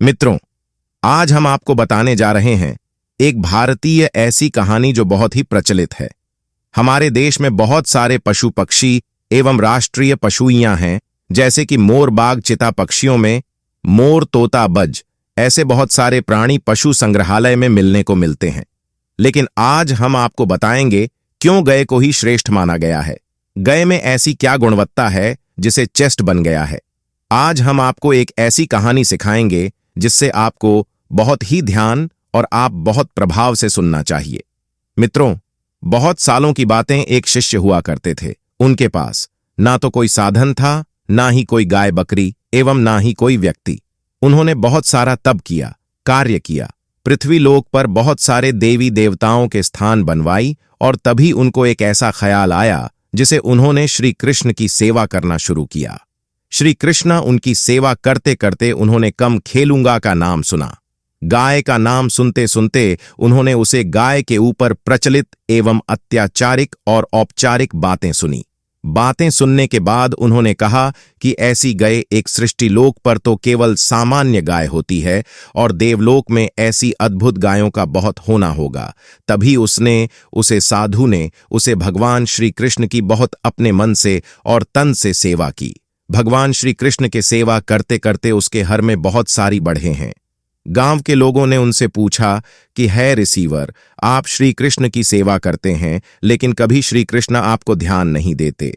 मित्रों, आज हम आपको बताने जा रहे हैं एक भारतीय ऐसी कहानी जो बहुत ही प्रचलित है। हमारे देश में बहुत सारे पशु पक्षी एवं राष्ट्रीय पशुइयां हैं, जैसे कि मोर, बाघ, चिता। पक्षियों में मोर, तोता, बज ऐसे बहुत सारे प्राणी पशु संग्रहालय में मिलने को मिलते हैं। लेकिन आज हम आपको बताएंगे क्यों गाय को ही श्रेष्ठ माना गया है। गाय में ऐसी क्या गुणवत्ता है जिसे चेस्ट बन गया है। आज हम आपको एक ऐसी कहानी सिखाएंगे जिससे आपको बहुत ही ध्यान और आप बहुत प्रभाव से सुनना चाहिए। मित्रों, बहुत सालों की बातें। एक शिष्य हुआ करते थे। उनके पास ना तो कोई साधन था, ना ही कोई गाय बकरी एवं ना ही कोई व्यक्ति। उन्होंने बहुत सारा तप किया, कार्य किया, पृथ्वी लोक पर बहुत सारे देवी देवताओं के स्थान बनवाई, और तभी उनको एक ऐसा ख्याल आया जिसे उन्होंने श्री कृष्ण की सेवा करना शुरू किया। श्री कृष्ण उनकी सेवा करते करते उन्होंने कम खेलूंगा का नाम सुना। गाय का नाम सुनते सुनते उन्होंने उसे गाय के ऊपर प्रचलित एवं अत्याचारिक और औपचारिक बातें सुनी। बातें सुनने के बाद उन्होंने कहा कि ऐसी गाय एक सृष्टि लोक पर तो केवल सामान्य गाय होती है, और देवलोक में ऐसी अद्भुत गायों का बहुत होना होगा। तभी उसे साधु ने उसे भगवान श्री कृष्ण की बहुत अपने मन से और तन से सेवा की। भगवान श्री कृष्ण के सेवा करते करते उसके हर में बहुत सारी बढ़े हैं। गांव के लोगों ने उनसे पूछा कि है रिसीवर, आप श्री कृष्ण की सेवा करते हैं, लेकिन कभी श्री कृष्ण आपको ध्यान नहीं देते।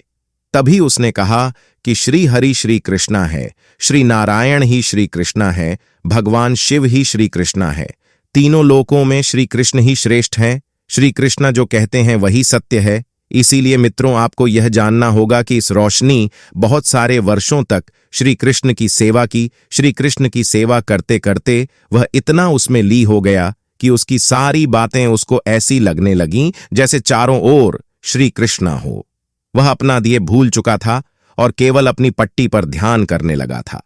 तभी उसने कहा कि श्री हरि श्री कृष्णा है, श्री नारायण ही श्री कृष्णा है, भगवान शिव ही श्री कृष्णा है। तीनों लोकों में श्री कृष्ण ही श्रेष्ठ हैं। श्री कृष्ण जो कहते हैं वही सत्य है। इसीलिए मित्रों, आपको यह जानना होगा कि इस रोशनी बहुत सारे वर्षों तक श्री कृष्ण की सेवा की। श्री कृष्ण की सेवा करते करते वह इतना उसमें ली हो गया कि उसकी सारी बातें उसको ऐसी लगने लगीं जैसे चारों ओर श्री कृष्ण हो। वह अपना दिए भूल चुका था और केवल अपनी पट्टी पर ध्यान करने लगा था।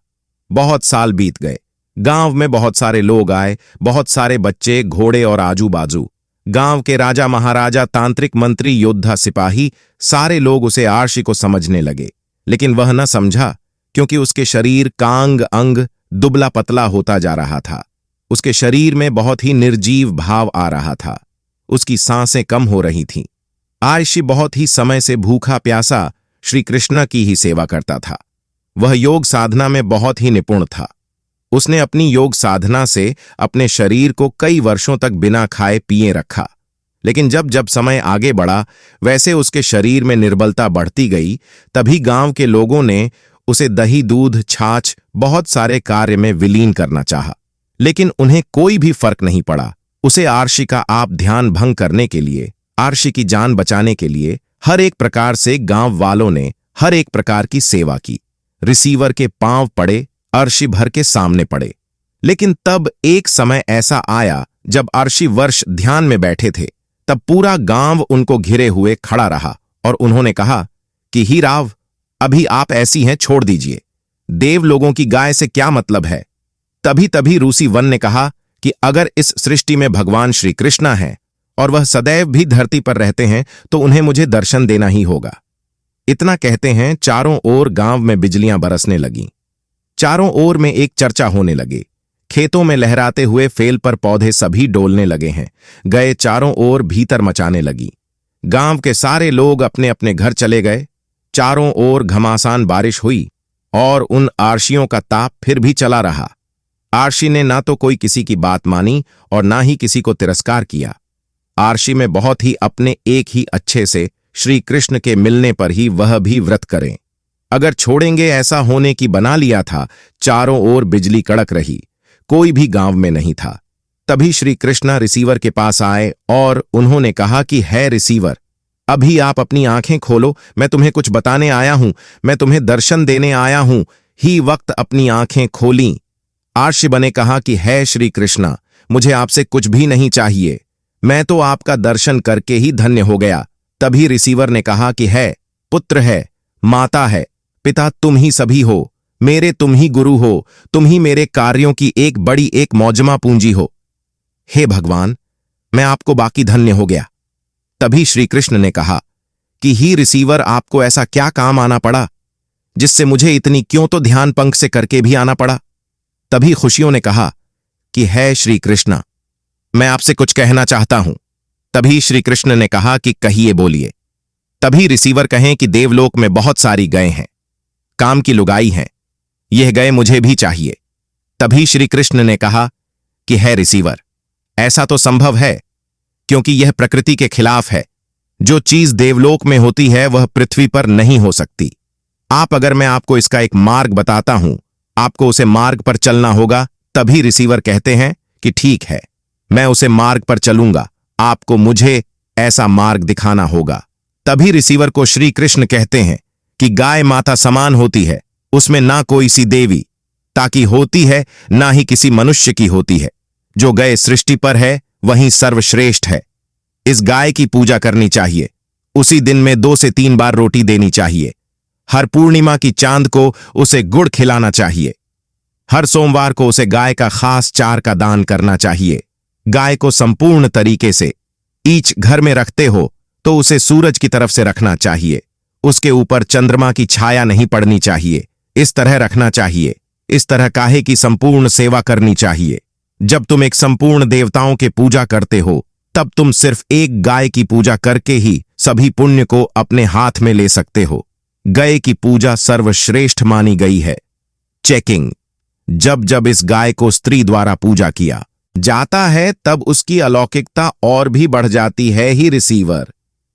बहुत साल बीत गए। गांव में बहुत सारे लोग आए, बहुत सारे बच्चे, घोड़े और आजू बाजू। गांव के राजा महाराजा, तांत्रिक, मंत्री, योद्धा, सिपाही, सारे लोग उसे आर्षि को समझने लगे। लेकिन वह न समझा, क्योंकि उसके शरीर कांग अंग दुबला पतला होता जा रहा था। उसके शरीर में बहुत ही निर्जीव भाव आ रहा था। उसकी सांसें कम हो रही थीं। आर्षि बहुत ही समय से भूखा प्यासा श्री कृष्ण की ही सेवा करता था। वह योग साधना में बहुत ही निपुण था। उसने अपनी योग साधना से अपने शरीर को कई वर्षों तक बिना खाए पिए रखा। लेकिन जब जब समय आगे बढ़ा, वैसे उसके शरीर में निर्बलता बढ़ती गई। तभी गांव के लोगों ने उसे दही, दूध, छाछ, बहुत सारे कार्य में विलीन करना चाहा, लेकिन उन्हें कोई भी फर्क नहीं पड़ा। उसे आर्षि का आप ध्यान भंग करने के लिए, आर्षि की जान बचाने के लिए हर एक प्रकार से गांव वालों ने हर एक प्रकार की सेवा की। रिसीवर के पांव पड़े, अर्षि भर के सामने पड़े। लेकिन तब एक समय ऐसा आया जब अर्षि वर्ष ध्यान में बैठे थे। तब पूरा गांव उनको घिरे हुए खड़ा रहा और उन्होंने कहा कि ही राव, अभी आप ऐसी हैं, छोड़ दीजिए। देव लोगों की गाय से क्या मतलब है। तभी रूसी वन ने कहा कि अगर इस सृष्टि में भगवान श्री कृष्ण हैं और वह सदैव भी धरती पर रहते हैं, तो उन्हें मुझे दर्शन देना ही होगा। इतना कहते हैं चारों ओर गांव में बिजलियां बरसने लगीं। चारों ओर में एक चर्चा होने लगे। खेतों में लहराते हुए फेल पर पौधे सभी डोलने लगे हैं। गए चारों ओर भीतर मचाने लगी। गांव के सारे लोग अपने अपने घर चले गए। चारों ओर घमासान बारिश हुई और उन आर्षियों का ताप फिर भी चला रहा। आर्षि ने ना तो कोई किसी की बात मानी और ना ही किसी को तिरस्कार किया। आर्षि में बहुत ही अपने एक ही अच्छे से श्री कृष्ण के मिलने पर ही वह भी व्रत करें। अगर छोड़ेंगे ऐसा होने की बना लिया था। चारों ओर बिजली कड़क रही, कोई भी गांव में नहीं था। तभी श्री कृष्ण रिसीवर के पास आए और उन्होंने कहा कि है रिसीवर, अभी आप अपनी आंखें खोलो, मैं तुम्हें कुछ बताने आया हूं, मैं तुम्हें दर्शन देने आया हूं। ही वक्त अपनी आंखें खोलीं। आर्षि ने कहा कि है श्री कृष्ण, मुझे आपसे कुछ भी नहीं चाहिए, मैं तो आपका दर्शन करके ही धन्य हो गया। तभी रिसीवर ने कहा कि है, पुत्र है, माता है, पिता तुम ही सभी हो, मेरे तुम ही गुरु हो, तुम ही मेरे कार्यों की एक बड़ी एक मौजमा पूंजी हो। हे भगवान, मैं आपको बाकी धन्य हो गया। तभी श्री कृष्ण ने कहा कि ही रिसीवर, आपको ऐसा क्या काम आना पड़ा जिससे मुझे इतनी क्यों तो ध्यान पंख से करके भी आना पड़ा। तभी खुशियों ने कहा कि है श्री कृष्ण, मैं आपसे कुछ कहना चाहता हूं। तभी श्री कृष्ण ने कहा कि कहिए, बोलिए। तभी रिसीवर कहें कि देवलोक में बहुत सारी गायें हैं, काम की लुगाई हैं, यह गाय मुझे भी चाहिए। तभी श्री कृष्ण ने कहा कि है रिसीवर, ऐसा तो संभव है, क्योंकि यह प्रकृति के खिलाफ है। जो चीज देवलोक में होती है वह पृथ्वी पर नहीं हो सकती। अगर मैं आपको इसका एक मार्ग बताता हूं, आपको उसे मार्ग पर चलना होगा। तभी रिसीवर कहते हैं कि ठीक है, मैं उसे मार्ग पर चलूंगा, आपको मुझे ऐसा मार्ग दिखाना होगा। तभी रिसीवर को श्री कृष्ण कहते हैं कि गाय माता समान होती है, उसमें ना कोई सी देवी ताकि होती है, ना ही किसी मनुष्य की होती है। जो गाय सृष्टि पर है वही सर्वश्रेष्ठ है। इस गाय की पूजा करनी चाहिए। उसी दिन में 2 से 3 बार रोटी देनी चाहिए। हर पूर्णिमा की चांद को उसे गुड़ खिलाना चाहिए। हर सोमवार को उसे गाय का खास चार का दान करना चाहिए। गाय को संपूर्ण तरीके से ईच घर में रखते हो तो उसे सूरज की तरफ से रखना चाहिए। उसके ऊपर चंद्रमा की छाया नहीं पड़नी चाहिए। इस तरह रखना चाहिए। इस तरह काहे की संपूर्ण सेवा करनी चाहिए। जब तुम एक संपूर्ण देवताओं के पूजा करते हो, तब तुम सिर्फ एक गाय की पूजा करके ही सभी पुण्य को अपने हाथ में ले सकते हो। गाय की पूजा सर्वश्रेष्ठ मानी गई है। चेकिंग: जब जब इस गाय को स्त्री द्वारा पूजा किया जाता है, तब उसकी अलौकिकता और भी बढ़ जाती है ही रिसीवर।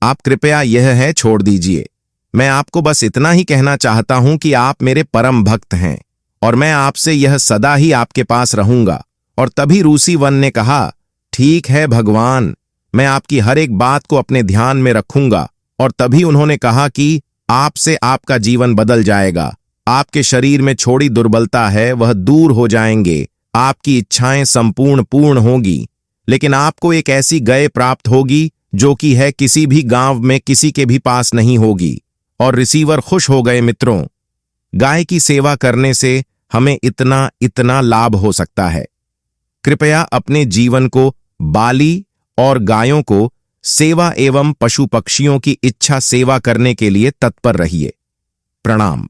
आप कृपया यह है छोड़ दीजिए। मैं आपको बस इतना ही कहना चाहता हूं कि आप मेरे परम भक्त हैं और मैं आपसे यह सदा ही आपके पास रहूंगा। और तभी रूसी वन ने कहा, ठीक है भगवान, मैं आपकी हर एक बात को अपने ध्यान में रखूंगा। और तभी उन्होंने कहा कि आपसे आपका जीवन बदल जाएगा। आपके शरीर में छोड़ी दुर्बलता है वह दूर हो जाएंगे। आपकी इच्छाएं संपूर्ण पूर्ण होगी। लेकिन आपको एक ऐसी गाय प्राप्त होगी जो कि है किसी भी गांव में किसी के भी पास नहीं होगी। और रिसीवर खुश हो गए। मित्रों, गाय की सेवा करने से हमें इतना इतना लाभ हो सकता है। कृपया अपने जीवन को बाली और गायों को सेवा एवं पशु पक्षियों की इच्छा सेवा करने के लिए तत्पर रहिए। प्रणाम।